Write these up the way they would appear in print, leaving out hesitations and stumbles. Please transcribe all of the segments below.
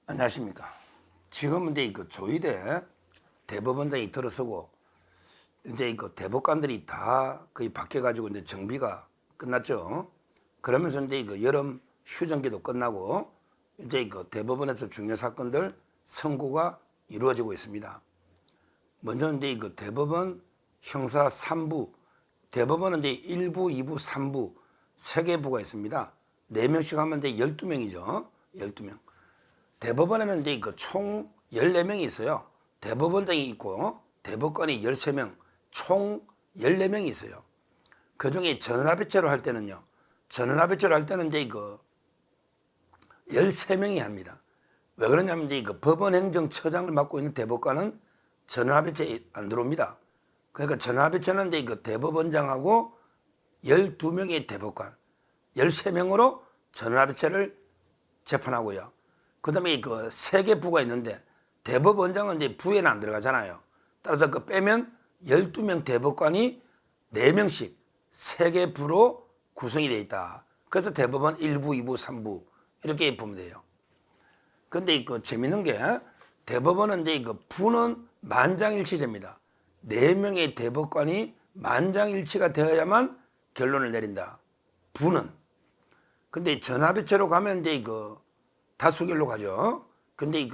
안녕하십니까. 지금은 이제 그 조의대 대법원장이 들어서고 이제 그 대법관들이 다 거의 바뀌어가지고 이제 정비가 끝났죠. 그러면서 이제 그 여름 휴전기도 끝나고 이제 그 대법원에서 중요 사건들 선고가 이루어지고 있습니다. 먼저 이제 그 대법원 형사 3부, 대법원은 이제 1부, 2부, 3부 세 개 부가 있습니다. 4명씩 하면 이제 12명이죠. 12명. 대법원에는 이제 그 총 14명이 있어요. 대법원장이 있고 대법관이 13명, 총 14명이 있어요. 그 중에 전원합의체로 할 때는요. 전원합의체로 할 때는 이제 그 13명이 합니다. 왜 그러냐면 이제 그 법원행정처장을 맡고 있는 대법관은 전원합의체에 안 들어옵니다. 그러니까 전원합의체는 이제 그 대법원장하고 12명의 대법관, 13명으로 전원합의체를 재판하고요. 그 다음에 그 세 개 부가 있는데 대법원장은 이제 부에는 안 들어가잖아요. 따라서 그 빼면 12명 대법관이 4명씩 세 개 부로 구성이 되어 있다. 그래서 대법원 1부, 2부, 3부 이렇게 보면 돼요. 근데 그 재밌는 게 대법원은 이제 그 부는 만장일치제입니다. 4명의 대법관이 만장일치가 되어야만 결론을 내린다. 부는. 근데 전합의체로 가면 이제 그 다수결로 가죠. 근데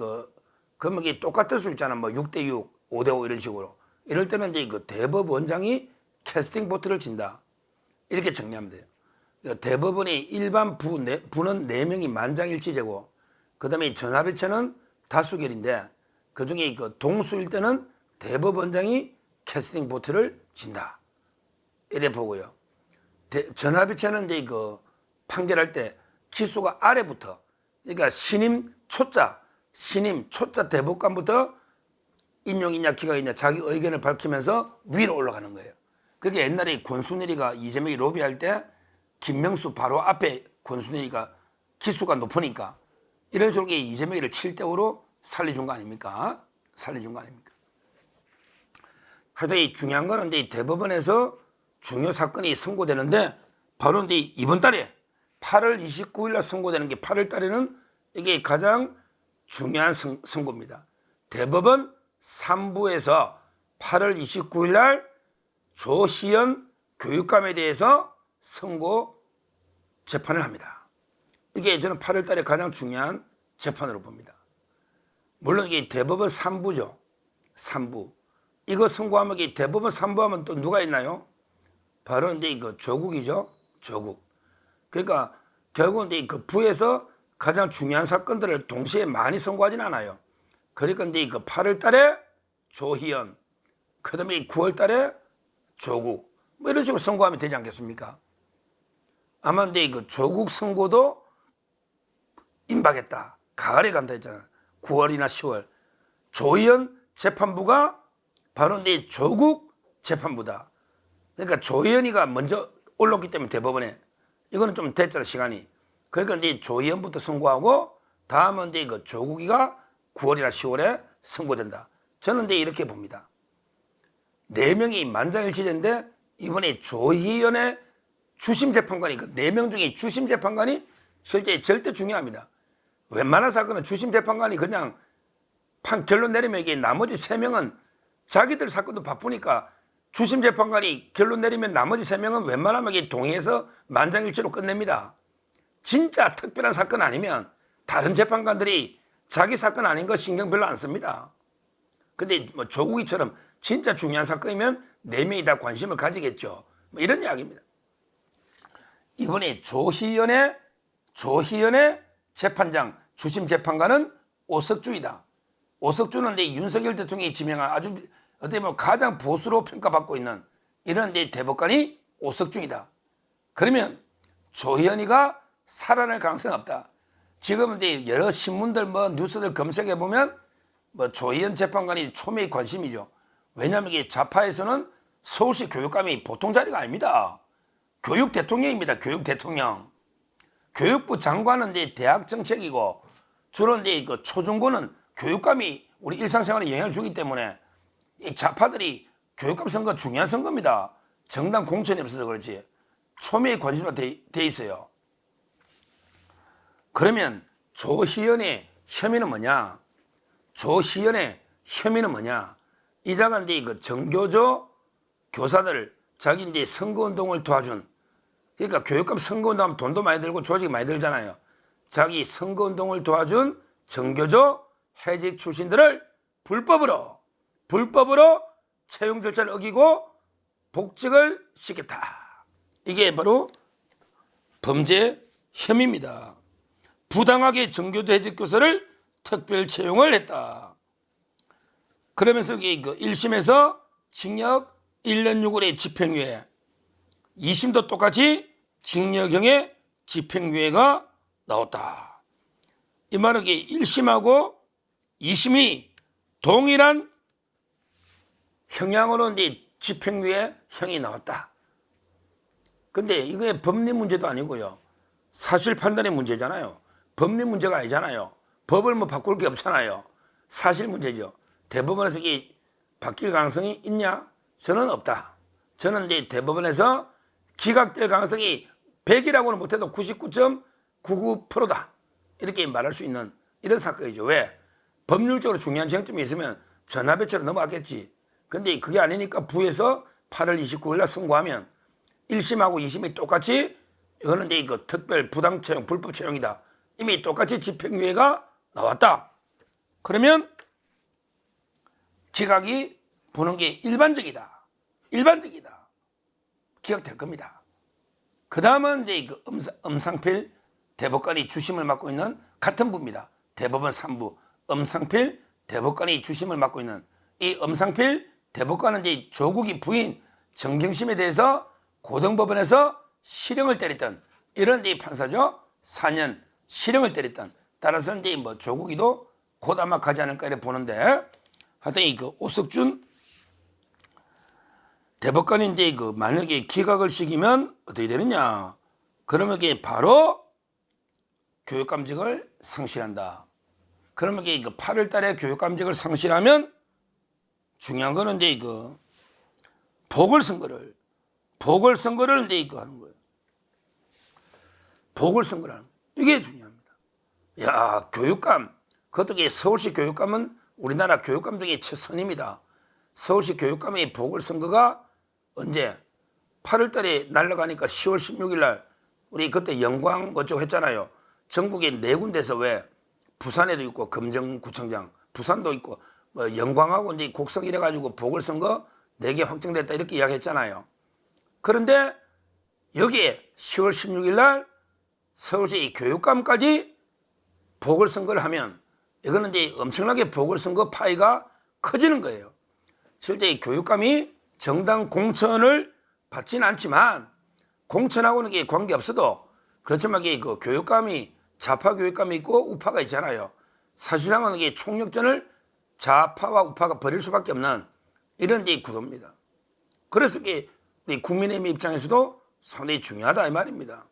그러면 이게 똑같을 수 있잖아. 뭐 6대6, 5대5 이런 식으로. 이럴 때는 이제 그 대법원장이 캐스팅 보트를 친다. 이렇게 정리하면 돼요. 대법원의 일반 부는 4명이 만장일치제고, 그 다음에 전합의체는 다수결인데, 그 중에 그 동수일 때는 대법원장이 캐스팅 보트를 친다. 이래 보고요. 전합의체는 이제 그 판결할 때 기소가 아래부터, 그러니까 신임 초짜 대법관부터 인용이냐 기각이냐 자기 의견을 밝히면서 위로 올라가는 거예요. 그게 옛날에 권순일이가 이재명이 로비할 때 김명수 바로 앞에 권순일이가 기수가 높으니까 이런 식으로 이재명이를 7대5로 살려준 거 아닙니까? 살려준 거 아닙니까? 하여튼 이 중요한 거는 이제 대법원에서 중요 사건이 선고되는데 바로 이제 이번 달에 8월 29일 날 선고되는 게 8월 달에는 이게 가장 중요한 선고입니다. 대법원 3부에서 8월 29일 날 조희연 교육감에 대해서 선고 재판을 합니다. 이게 저는 8월 달에 가장 중요한 재판으로 봅니다. 물론 이게 대법원 3부죠. 3부. 이거 선고하면 이게 대법원 3부 하면 또 누가 있나요? 바로 이제 이거 조국이죠. 조국. 그러니까 결국은 이제 그 부에서 가장 중요한 사건들을 동시에 많이 선고하지는 않아요. 그러니까 이제 그 8월 달에 조희연, 그 다음에 9월 달에 조국, 뭐 이런 식으로 선고하면 되지 않겠습니까? 아마 이제 그 조국 선고도 임박했다. 가을에 간다 했잖아. 9월이나 10월. 조희연 재판부가 바로 이제 조국 재판부다. 그러니까 조희연이가 먼저 올랐기 때문에 대법원에 이거는 좀 됐잖아, 시간이. 그러니까 이제 조희연부터 선고하고 다음은 이제 그 조국이가 9월이나 10월에 선고된다. 저는 이제 이렇게 봅니다. 4명이 만장일치제인데 이번에 조희연의 주심 재판관이 그 4명 중에 주심 재판관이 실제 절대 중요합니다. 웬만한 사건은 주심 재판관이 그냥 결론 내리면 이게 나머지 3명은 자기들 사건도 바쁘니까 주심 재판관이 결론 내리면 나머지 3명은 웬만하면 이게 동의해서 만장일치로 끝냅니다. 진짜 특별한 사건 아니면 다른 재판관들이 자기 사건 아닌 거 신경 별로 안 씁니다. 근데 뭐 조국이처럼 진짜 중요한 사건이면 4명이 다 관심을 가지겠죠. 뭐 이런 이야기입니다. 이번에 조희연의 재판장 주심 재판관은 오석주이다. 오석주는 이제 윤석열 대통령이 지명한 아주 어떻게 보면 가장 보수로 평가받고 있는 이런 이제 대법관이 오석주이다. 그러면 조희연이가 살아날 가능성이 없다. 지금 이제 여러 신문들 뭐 뉴스들 검색해 보면 뭐 조희연 재판관이 초미의 관심이죠. 왜냐하면 이게 좌파에서는 서울시 교육감이 보통 자리가 아닙니다. 교육 대통령입니다. 교육 대통령. 교육부 장관은 이제 대학 정책이고 주로 이제 그 초중고는 교육감이 우리 일상생활에 영향을 주기 때문에 이 좌파들이 교육감 선거 중요한 선거입니다. 정당 공천이 없어서 그렇지. 초미의 관심이 돼 있어요. 그러면 조희연의 혐의는 뭐냐? 조희연의 혐의는 뭐냐? 이자가 이제 그 정교조 교사들 자기 이제 선거운동을 도와준, 그러니까 교육감 선거운동하면 돈도 많이 들고 조직이 많이 들잖아요. 자기 선거운동을 도와준 정교조 해직 출신들을 불법으로 채용 절차를 어기고 복직을 시켰다. 이게 바로 범죄 혐의입니다. 부당하게 정교조 해직 교사를 특별 채용을 했다. 그러면서 이게 1심에서 징역 1년 6월의 집행유예, 2심도 똑같이 징역형의 집행유예가 나왔다. 이 말은 1심하고 2심이 동일한 형량으로 이제 집행유예 형이 나왔다. 근데 이게 법리 문제도 아니고요. 사실 판단의 문제잖아요. 법리 문제가 아니잖아요. 법을 뭐 바꿀 게 없잖아요. 사실 문제죠. 대법원에서 이게 바뀔 가능성이 있냐? 저는 없다. 저는 이제 대법원에서 기각될 가능성이 100이라고는 못해도 99.99%다. 이렇게 말할 수 있는 이런 사건이죠. 왜? 법률적으로 중요한 쟁점이 있으면 전화배치로 넘어갔겠지. 근데 그게 아니니까 부에서 8월 29일 날 선고하면 1심하고 2심이 똑같이 이거는 이제 그 특별 부당 채용, 불법 채용이다. 이미 똑같이 집행유예가 나왔다. 그러면 기각이 보는 게 일반적이다. 기각될 겁니다. 그 다음은 이제 그 엄상필 대법관이 주심을 맡고 있는 같은 부입니다. 대법원 3부 엄상필 대법관이 주심을 맡고 있는 이 엄상필 대법관은 이제 조국이 부인 정경심에 대해서 고등법원에서 실형을 때렸던 이런 이제 판사죠. 4년 실형을 때렸던. 따라서 이제 뭐 조국이도 곧 아마 가지 않을까 이렇게 보는데, 하여튼 이 그 오석준 대법관이 이제 그 만약에 기각을 시키면 어떻게 되느냐? 그러면 이게 바로 교육감직을 상실한다. 그러면 이게 그 8월 달에 교육감직을 상실하면 중요한 거는 이제 그 보궐선거를 이제 이거 하는 거예요. 보궐선거를 하는 거예요. 이게 중요합니다. 야, 교육감. 그것도 서울시 교육감은 우리나라 교육감 중에 최선입니다. 서울시 교육감의 보궐선거가 언제? 8월 달에 날아가니까 10월 16일 날 우리 그때 영광 어쩌고 했잖아요. 전국에 4군데서 왜 부산에도 있고 금정구청장, 부산도 있고 뭐 영광하고 이제 곡성 이래가지고 보궐선거 4개 확정됐다 이렇게 이야기했잖아요. 그런데 여기에 10월 16일 날 서울시 교육감까지 보궐선거를 하면 이거는 이제 엄청나게 보궐선거 파이가 커지는 거예요. 실제 교육감이 정당 공천을 받지는 않지만 공천하고는 이게 관계없어도 그렇지만 이게 그 교육감이 좌파 교육감이 있고 우파가 있잖아요. 사실상은 이게 총력전을 좌파와 우파가 벌일 수밖에 없는 이런 이제 구도입니다. 그래서 이게 우리 국민의힘 입장에서도 상당히 중요하다 이 말입니다.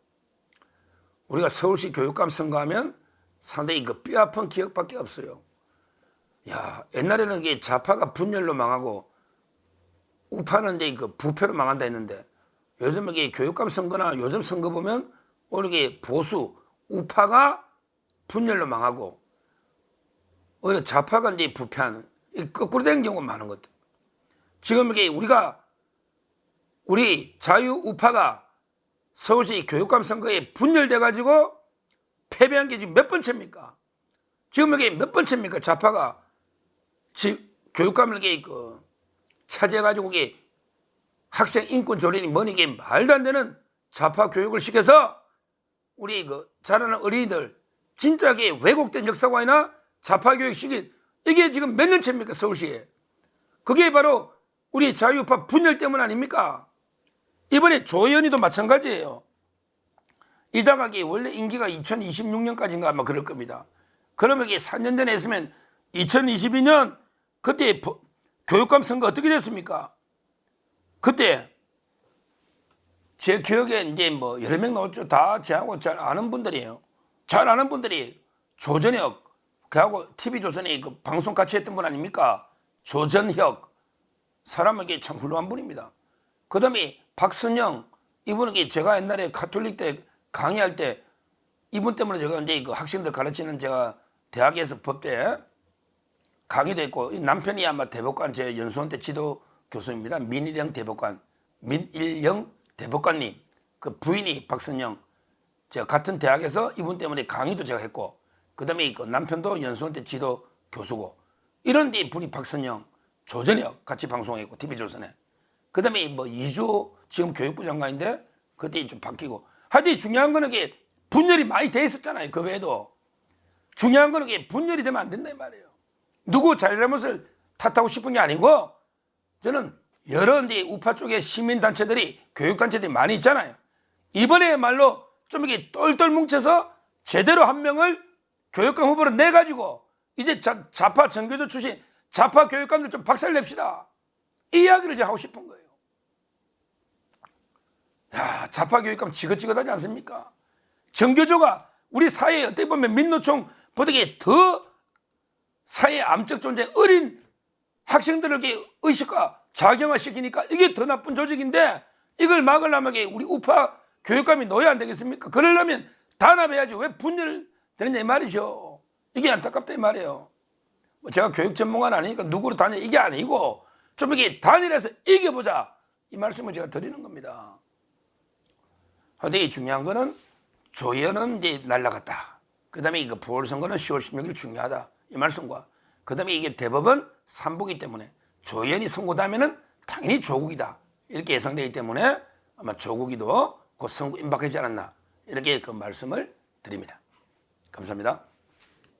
우리가 서울시 교육감 선거하면 상당히 그 뼈아픈 기억밖에 없어요. 야, 옛날에는 이게 좌파가 분열로 망하고 우파는 이제 그 부패로 망한다 했는데 요즘 이게 교육감 선거나 요즘 선거 보면 오늘 이게 보수 우파가 분열로 망하고 오히려 좌파가 이제 부패하는 거꾸로 된 경우가 많은 것 같아요. 지금 이게 우리 자유 우파가 서울시 교육감 선거에 분열돼 가지고 패배한 게 지금 몇 번째입니까? 지금 이게 몇 번째입니까? 좌파가 교육감을 이게 차지해가지고 이게 학생 인권 조례니 뭐니 이게 말도 안 되는 좌파 교육을 시켜서 우리 자라는 어린이들 진짜게 왜곡된 역사가 아니라 좌파 교육 시킨 이게 지금 몇 년째입니까? 서울시에. 그게 바로 우리 자유우파 분열 때문 아닙니까? 이번에 조현이도 마찬가지예요. 이장학이 원래 임기가 2026년까지인가 아마 그럴 겁니다. 그러면 이게 4년 전에 했으면 2022년 그때 교육감 선거 어떻게 됐습니까? 그때 제 기억에 이제 뭐 여러 명 나왔죠. 다 제하고 잘 아는 분들이에요. 잘 아는 분들이 조전혁 그하고 TV조선에 그 방송 같이 했던 분 아닙니까? 조전혁 사람은 이게 참 훌륭한 분입니다. 그 다음에 박선영 이분은 제가 옛날에 가톨릭 때 강의할 때 이분 때문에 제가 이제 그 학생들 가르치는 제가 대학에서 법대 강의도 했고 이 남편이 아마 대법관 제 연수원 때 지도 교수입니다. 민일영 대법관님 그 부인이 박선영 제가 같은 대학에서 이분 때문에 강의도 제가 했고 그다음에 그 남편도 연수원 때 지도 교수고 이런 데 분이 박선영 조전혁 같이 방송했고 TV조선에 그다음에 뭐 이주호 지금 교육부 장관인데 그때 좀 바뀌고 하여튼 중요한 거는 이게 분열이 많이 돼 있었잖아요. 그 외에도 중요한 거는 이게 분열이 되면 안 된다 이 말이에요. 누구 잘잘못을 탓하고 싶은 게 아니고 저는 여러 이제 우파 쪽의 시민단체들이 교육단체들이 많이 있잖아요. 이번에말로 좀 이렇게 똘똘 뭉쳐서 제대로 한 명을 교육감 후보로 내가지고 이제 좌파 전교조 출신 좌파 교육감들 좀 박살냅시다. 이 이야기를 제가 하고 싶은 거예요. 야, 좌파 교육감 지긋지긋하지 않습니까? 전교조가 우리 사회에 어떻게 보면 민노총보다 더 사회의 암적 존재 어린 학생들에게 의식화 작용화시키니까 이게 더 나쁜 조직인데 이걸 막으려면 우리 우파 교육감이 놓여야 안 되겠습니까? 그러려면 단합해야지 왜 분열되느냐 이 말이죠. 이게 안타깝다 이 말이에요. 제가 교육 전문가는 아니니까 누구로 다녀 이게 아니고 좀 이게 단일해서 이겨보자 이 말씀을 제가 드리는 겁니다. 그런데 중요한 거는 조연은 이제 날라갔다. 그 다음에 이거 보궐선거는 10월 16일 중요하다. 이 말씀과 그 다음에 이게 대법원 3부이기 때문에 조연이 선고되면은 당연히 조국이다. 이렇게 예상되기 때문에 아마 조국이도 곧 선고 임박하지 않았나. 이렇게 그 말씀을 드립니다. 감사합니다.